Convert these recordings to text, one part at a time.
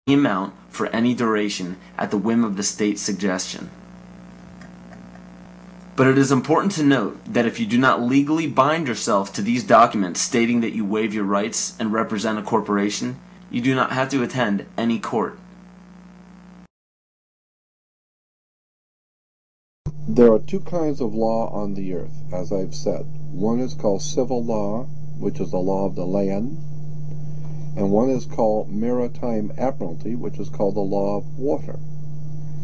amount for any duration at the whim of the state's suggestion. But it is important to note that if you do not legally bind yourself to these documents stating that you waive your rights and represent a corporation, you do not have to attend any court. There are two kinds of law on the earth, as I've said. One is called civil law, which is the law of the land, and one is called maritime admiralty, which is called the law of water.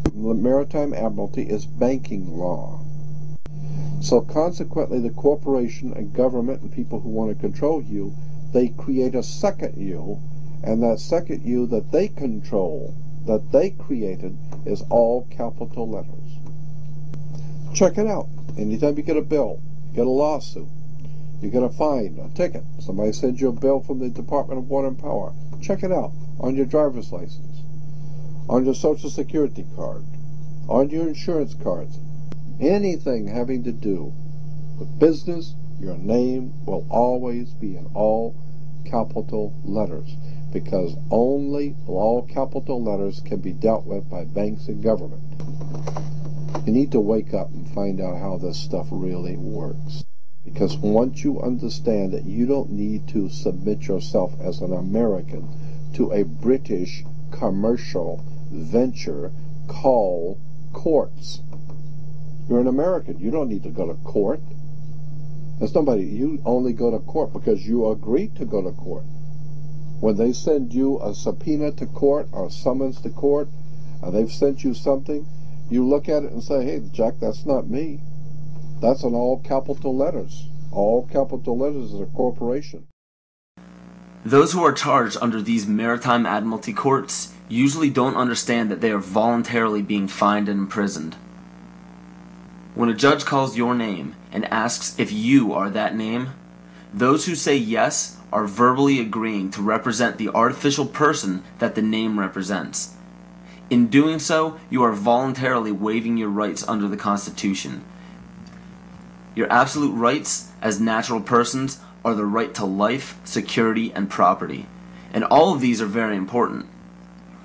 The maritime admiralty is banking law. So consequently, the corporation and government and people who want to control you, they create a second you, and that second you that they control, that they created, is all capital letters. Check it out. Anytime you get a bill, you get a lawsuit, you get a fine, a ticket, somebody sends you a bill from the Department of Water and Power, check it out on your driver's license, on your Social Security card, on your insurance cards. Anything having to do with business, your name will always be in all capital letters, because only all capital letters can be dealt with by banks and government. You need to wake up and find out how this stuff really works. Because once you understand that you don't need to submit yourself as an American to a British commercial venture called courts. You're an American. You don't need to go to court. There's nobody. You only go to court because you agreed to go to court. When they send you a subpoena to court or a summons to court, and they've sent you something, you look at it and say, hey, Jack, that's not me. That's in all capital letters. All capital letters is a corporation. Those who are charged under these maritime admiralty courts usually don't understand that they are voluntarily being fined and imprisoned. When a judge calls your name and asks if you are that name, those who say yes are verbally agreeing to represent the artificial person that the name represents. In doing so, you are voluntarily waiving your rights under the Constitution. Your absolute rights as natural persons are the right to life, security, and property. And all of these are very important.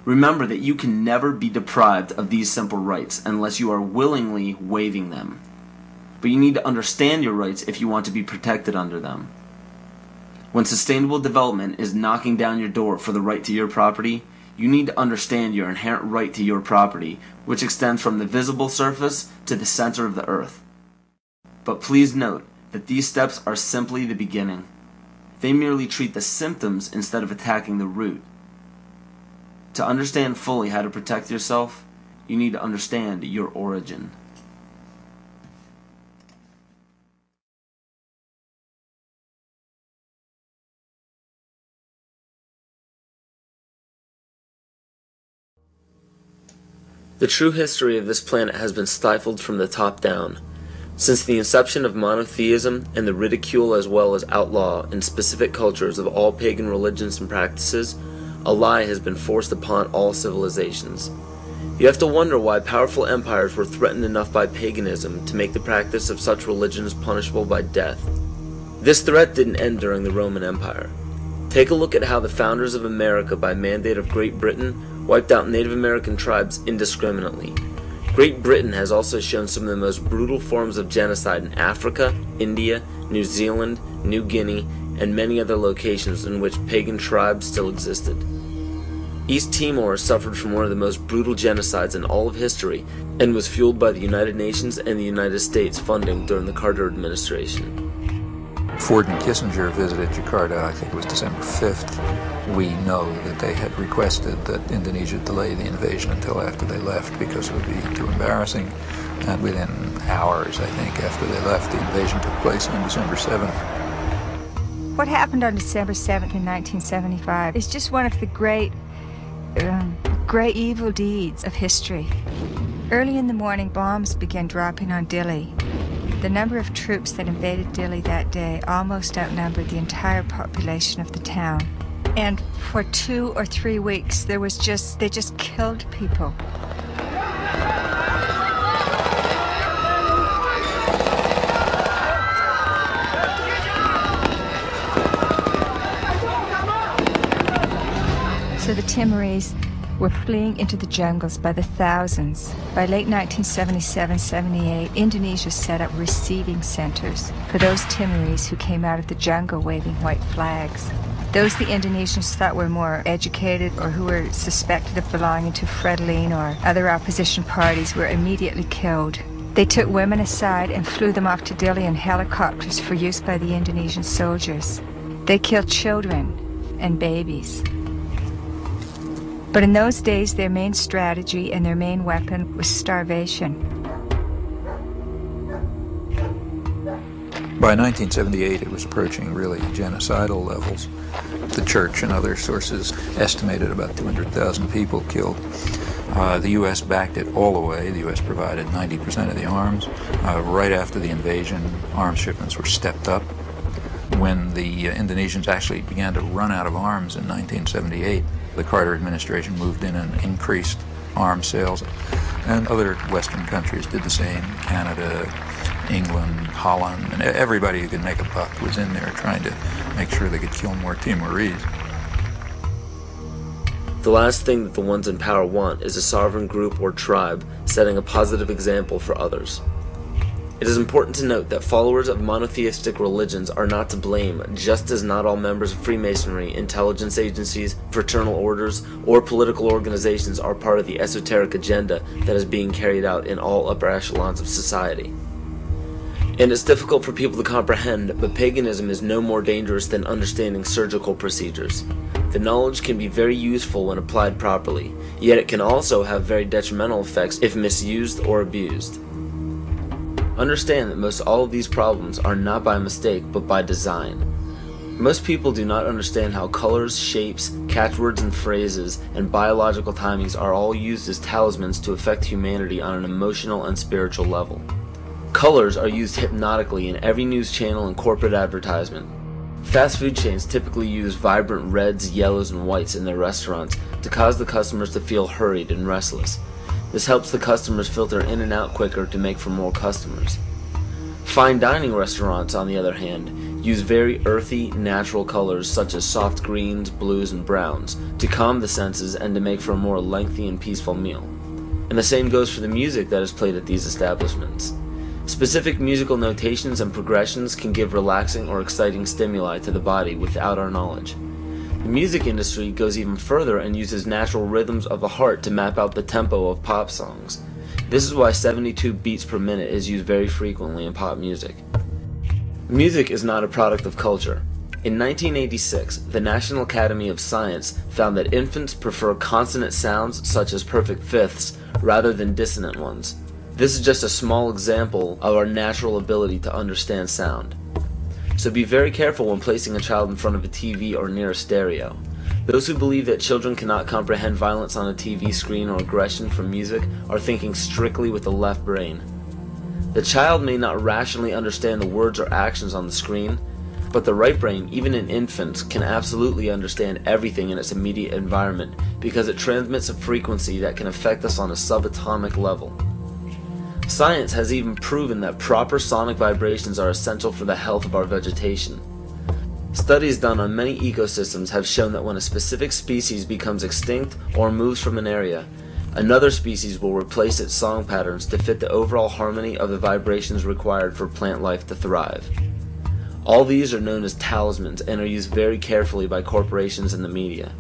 Remember that you can never be deprived of these simple rights unless you are willingly waiving them. But you need to understand your rights if you want to be protected under them. When sustainable development is knocking down your door for the right to your property, you need to understand your inherent right to your property, which extends from the visible surface to the center of the earth. But please note that these steps are simply the beginning. They merely treat the symptoms instead of attacking the root. To understand fully how to protect yourself, you need to understand your origin. The true history of this planet has been stifled from the top down. Since the inception of monotheism and the ridicule as well as outlaw in specific cultures of all pagan religions and practices, a lie has been forced upon all civilizations. You have to wonder why powerful empires were threatened enough by paganism to make the practice of such religions punishable by death. This threat didn't end during the Roman Empire. Take a look at how the founders of America, by mandate of Great Britain, wiped out Native American tribes indiscriminately. Great Britain has also shown some of the most brutal forms of genocide in Africa, India, New Zealand, New Guinea, and many other locations in which pagan tribes still existed. East Timor suffered from one of the most brutal genocides in all of history and was fueled by the United Nations and the United States funding during the Carter administration. Ford and Kissinger visited Jakarta, I think it was December 5th. We know that they had requested that Indonesia delay the invasion until after they left because it would be too embarrassing. And within hours, I think, after they left, the invasion took place on December 7th. What happened on December 7th in 1975 is just one of the great evil deeds of history. Early in the morning, bombs began dropping on Dili. The number of troops that invaded Dili that day almost outnumbered the entire population of the town. And for 2 or 3 weeks, they just killed people. So the Timorese were fleeing into the jungles by the thousands. By late 1977-78, Indonesia set up receiving centers for those Timorese who came out of the jungle waving white flags. Those the Indonesians thought were more educated or who were suspected of belonging to Frelimo or other opposition parties were immediately killed. They took women aside and flew them off to Dili in helicopters for use by the Indonesian soldiers. They killed children and babies. But in those days, their main strategy and their main weapon was starvation. By 1978, it was approaching really genocidal levels. The church and other sources estimated about 200,000 people killed. The U.S. backed it all the way. The U.S. provided 90% of the arms. Right after the invasion, arms shipments were stepped up. When the Indonesians actually began to run out of arms in 1978, the Carter administration moved in and increased arms sales. And other Western countries did the same. Canada, England, Holland, and everybody who could make a buck was in there trying to make sure they could kill more Timorese. The last thing that the ones in power want is a sovereign group or tribe setting a positive example for others. It is important to note that followers of monotheistic religions are not to blame, just as not all members of Freemasonry, intelligence agencies, fraternal orders, or political organizations are part of the esoteric agenda that is being carried out in all upper echelons of society. And it's difficult for people to comprehend, but paganism is no more dangerous than understanding surgical procedures. The knowledge can be very useful when applied properly, yet it can also have very detrimental effects if misused or abused. Understand that most all of these problems are not by mistake, but by design. Most people do not understand how colors, shapes, catchwords and phrases, and biological timings are all used as talismans to affect humanity on an emotional and spiritual level. Colors are used hypnotically in every news channel and corporate advertisement. Fast food chains typically use vibrant reds, yellows, and whites in their restaurants to cause the customers to feel hurried and restless. This helps the customers filter in and out quicker to make for more customers. Fine dining restaurants, on the other hand, use very earthy, natural colors such as soft greens, blues, and browns to calm the senses and to make for a more lengthy and peaceful meal. And the same goes for the music that is played at these establishments. Specific musical notations and progressions can give relaxing or exciting stimuli to the body without our knowledge. The music industry goes even further and uses natural rhythms of the heart to map out the tempo of pop songs. This is why 72 beats per minute is used very frequently in pop music. Music is not a product of culture. In 1986, the National Academy of Science found that infants prefer consonant sounds such as perfect fifths rather than dissonant ones. This is just a small example of our natural ability to understand sound. So be very careful when placing a child in front of a TV or near a stereo. Those who believe that children cannot comprehend violence on a TV screen or aggression from music are thinking strictly with the left brain. The child may not rationally understand the words or actions on the screen, but the right brain, even in infants, can absolutely understand everything in its immediate environment because it transmits a frequency that can affect us on a subatomic level. Science has even proven that proper sonic vibrations are essential for the health of our vegetation. Studies done on many ecosystems have shown that when a specific species becomes extinct or moves from an area, another species will replace its song patterns to fit the overall harmony of the vibrations required for plant life to thrive. All these are known as talismans and are used very carefully by corporations and the media.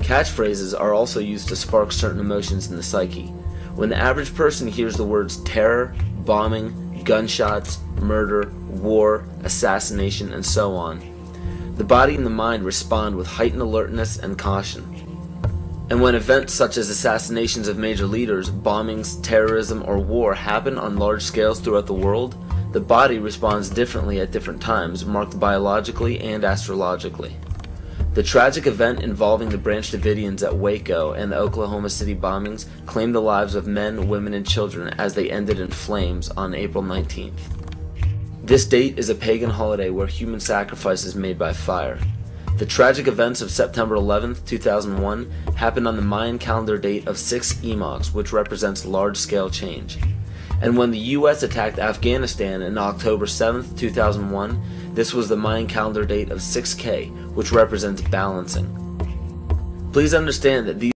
Catchphrases are also used to spark certain emotions in the psyche. When the average person hears the words terror, bombing, gunshots, murder, war, assassination, and so on, the body and the mind respond with heightened alertness and caution. And when events such as assassinations of major leaders, bombings, terrorism, or war happen on large scales throughout the world, the body responds differently at different times, marked biologically and astrologically. The tragic event involving the Branch Davidians at Waco and the Oklahoma City bombings claimed the lives of men, women, and children as they ended in flames on April 19th. This date is a pagan holiday where human sacrifice is made by fire. The tragic events of September 11th, 2001 happened on the Mayan calendar date of 6 Emox, which represents large-scale change. And when the U.S. attacked Afghanistan on October 7th, 2001, this was the Mayan calendar date of 6K, which represents balancing. Please understand that these